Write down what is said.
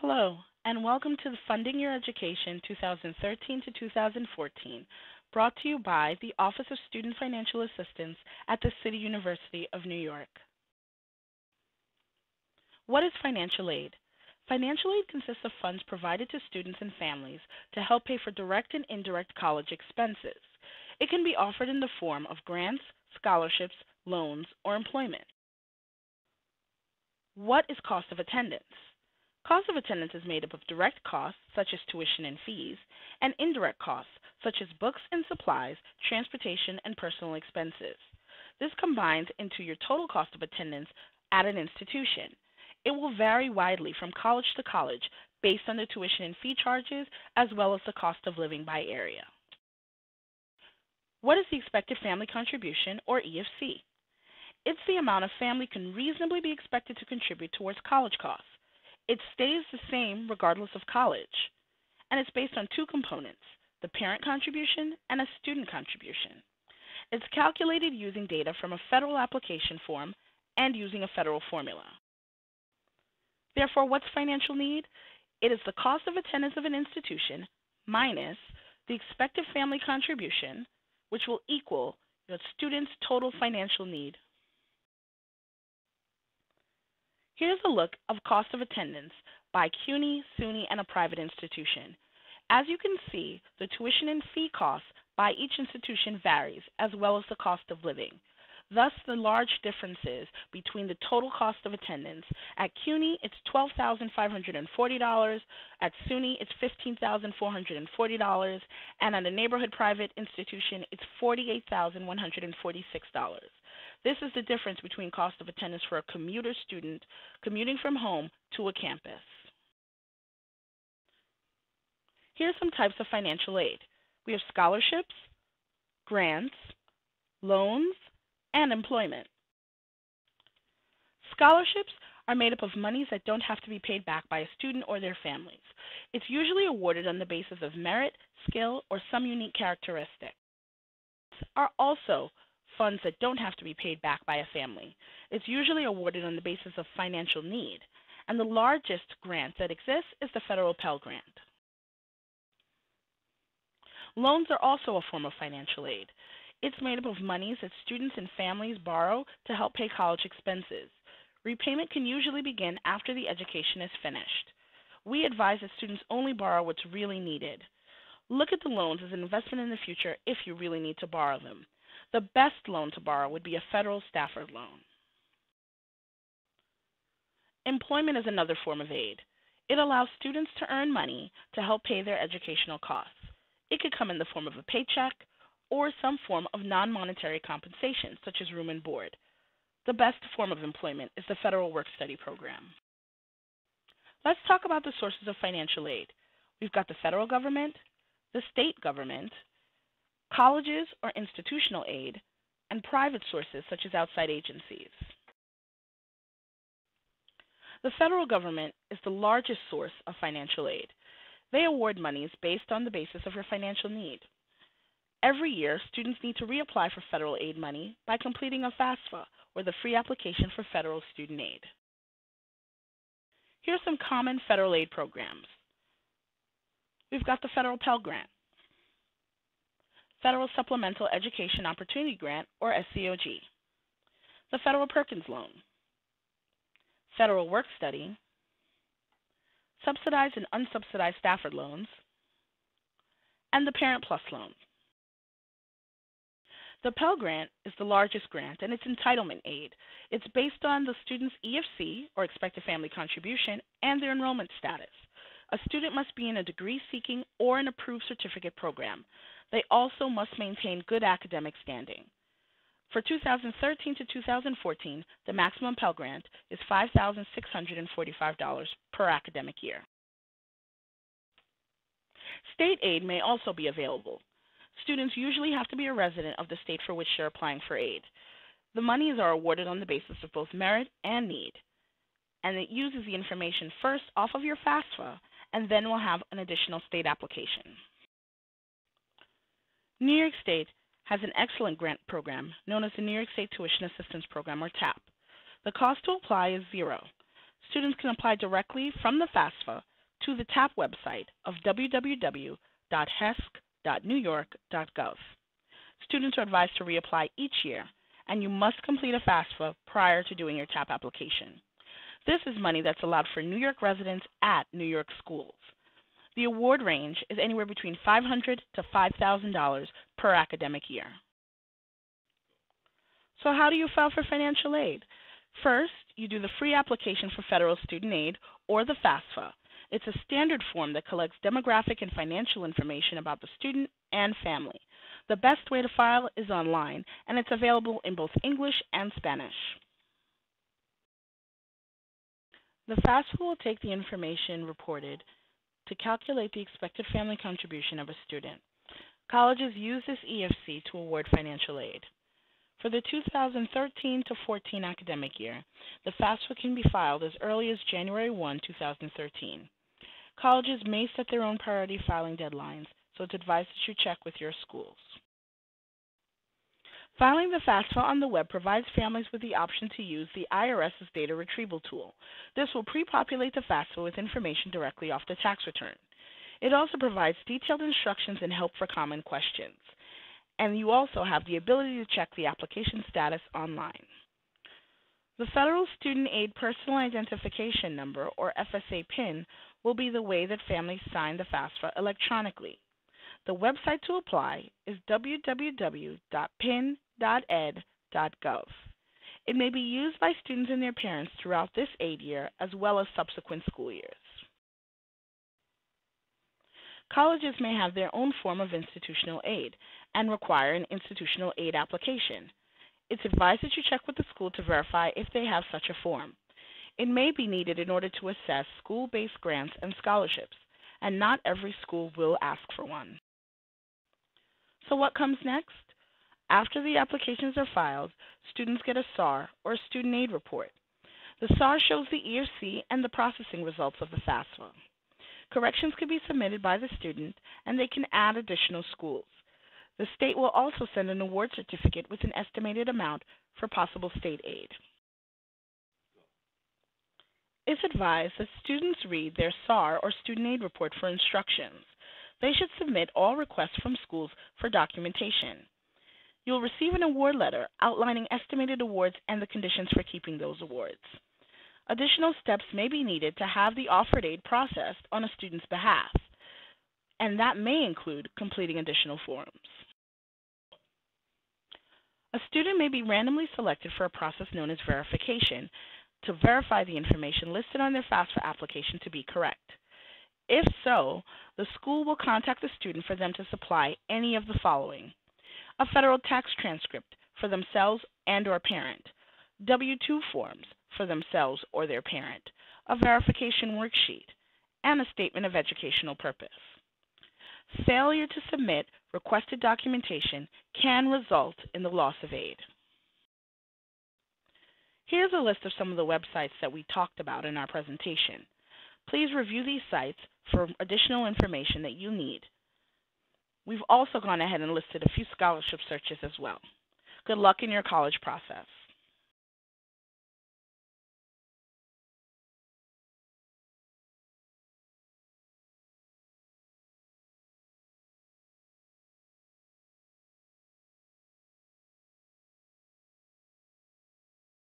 Hello, and welcome to the Funding Your Education 2013 to 2014, brought to you by the Office of Student Financial Assistance at the City University of New York. What is financial aid? Financial aid consists of funds provided to students and families to help pay for direct and indirect college expenses. It can be offered in the form of grants, scholarships, loans, or employment. What is cost of attendance? Cost of attendance is made up of direct costs, such as tuition and fees, and indirect costs, such as books and supplies, transportation, and personal expenses. This combines into your total cost of attendance at an institution. It will vary widely from college to college based on the tuition and fee charges, as well as the cost of living by area. What is the expected family contribution, or EFC? It's the amount a family can reasonably be expected to contribute towards college costs. It stays the same regardless of college, and it's based on two components, the parent contribution and a student contribution. It's calculated using data from a federal application form and using a federal formula. Therefore, what's financial need? It is the cost of attendance of an institution minus the expected family contribution, which will equal the student's total financial need. Here's a look of cost of attendance by CUNY, SUNY, and a private institution. As you can see, the tuition and fee costs by each institution varies, as well as the cost of living. Thus, the large differences between the total cost of attendance. At CUNY, it's $12,540. At SUNY, it's $15,440. And at a neighborhood private institution, it's $48,146. This is the difference between cost of attendance for a commuter student commuting from home to a campus. Here are some types of financial aid. We have scholarships, grants, loans, and employment. Scholarships are made up of monies that don't have to be paid back by a student or their families. It's usually awarded on the basis of merit, skill, or some unique characteristic. Are also funds that don't have to be paid back by a family. It's usually awarded on the basis of financial need, and the largest grant that exists is the federal Pell Grant. Loans are also a form of financial aid. It's made up of monies that students and families borrow to help pay college expenses. Repayment can usually begin after the education is finished. We advise that students only borrow what's really needed. Look at the loans as an investment in the future if you really need to borrow them. The best loan to borrow would be a federal Stafford loan. Employment is another form of aid. It allows students to earn money to help pay their educational costs. It could come in the form of a paycheck or some form of non-monetary compensation, such as room and board. The best form of employment is the Federal Work-Study Program. Let's talk about the sources of financial aid. We've got the federal government, the state government, colleges or institutional aid, and private sources such as outside agencies. The federal government is the largest source of financial aid. They award monies based on the basis of your financial need. Every year, students need to reapply for federal aid money by completing a FAFSA, or the Free Application for Federal Student Aid. Here are some common federal aid programs. We've got the Federal Pell Grant, Federal Supplemental Education Opportunity Grant, or SCOG, the Federal Perkins Loan, Federal Work Study, subsidized and unsubsidized Stafford loans, and the Parent Plus loan. The Pell Grant is the largest grant, and it's entitlement aid. It's based on the student's EFC, or expected family contribution, and their enrollment status. A student must be in a degree-seeking or an approved certificate program. They also must maintain good academic standing. For 2013 to 2014, the maximum Pell Grant is $5,645 per academic year. State aid may also be available. Students usually have to be a resident of the state for which they're applying for aid. The monies are awarded on the basis of both merit and need, and it uses the information first off of your FAFSA and then will have an additional state application. New York State has an excellent grant program known as the New York State Tuition Assistance Program, or TAP. The cost to apply is $0. Students can apply directly from the FAFSA to the TAP website of www.hesc.newyork.gov. Students are advised to reapply each year, and you must complete a FAFSA prior to doing your TAP application. This is money that's allowed for New York residents at New York schools. The award range is anywhere between $500 to $5,000 per academic year. So how do you file for financial aid? First, you do the free application for federal student aid, or the FAFSA. It's a standard form that collects demographic and financial information about the student and family. The best way to file is online, and it's available in both English and Spanish. The FAFSA will take the information reported to calculate the expected family contribution of a student. Colleges use this EFC to award financial aid. For the 2013 to 14 academic year, the FAFSA can be filed as early as January 1, 2013. Colleges may set their own priority filing deadlines, so it's advised that you check with your schools. Filing the FAFSA on the web provides families with the option to use the IRS's data retrieval tool. This will pre-populate the FAFSA with information directly off the tax return. It also provides detailed instructions and help for common questions. And you also have the ability to check the application status online. The Federal Student Aid Personal Identification Number, or FSA PIN, will be the way that families sign the FAFSA electronically. The website to apply is www.pin.ed.gov. It may be used by students and their parents throughout this aid year as well as subsequent school years. Colleges may have their own form of institutional aid and require an institutional aid application. It's advised that you check with the school to verify if they have such a form. It may be needed in order to assess school-based grants and scholarships, and not every school will ask for one. So what comes next? After the applications are filed, students get a SAR, or Student Aid Report. The SAR shows the EFC and the processing results of the FAFSA. Corrections can be submitted by the student, and they can add additional schools. The state will also send an award certificate with an estimated amount for possible state aid. It's advised that students read their SAR or Student Aid Report for instructions. They should submit all requests from schools for documentation. You'll receive an award letter outlining estimated awards and the conditions for keeping those awards. Additional steps may be needed to have the offered aid processed on a student's behalf, and that may include completing additional forms. A student may be randomly selected for a process known as verification to verify the information listed on their FAFSA application to be correct. If so, the school will contact the student for them to supply any of the following: a federal tax transcript for themselves and/or parent, W-2 forms for themselves or their parent, a verification worksheet, and a statement of educational purpose. Failure to submit requested documentation can result in the loss of aid. Here's a list of some of the websites that we talked about in our presentation. Please review these sites for additional information that you need. We've also gone ahead and listed a few scholarship searches as well. Good luck in your college process.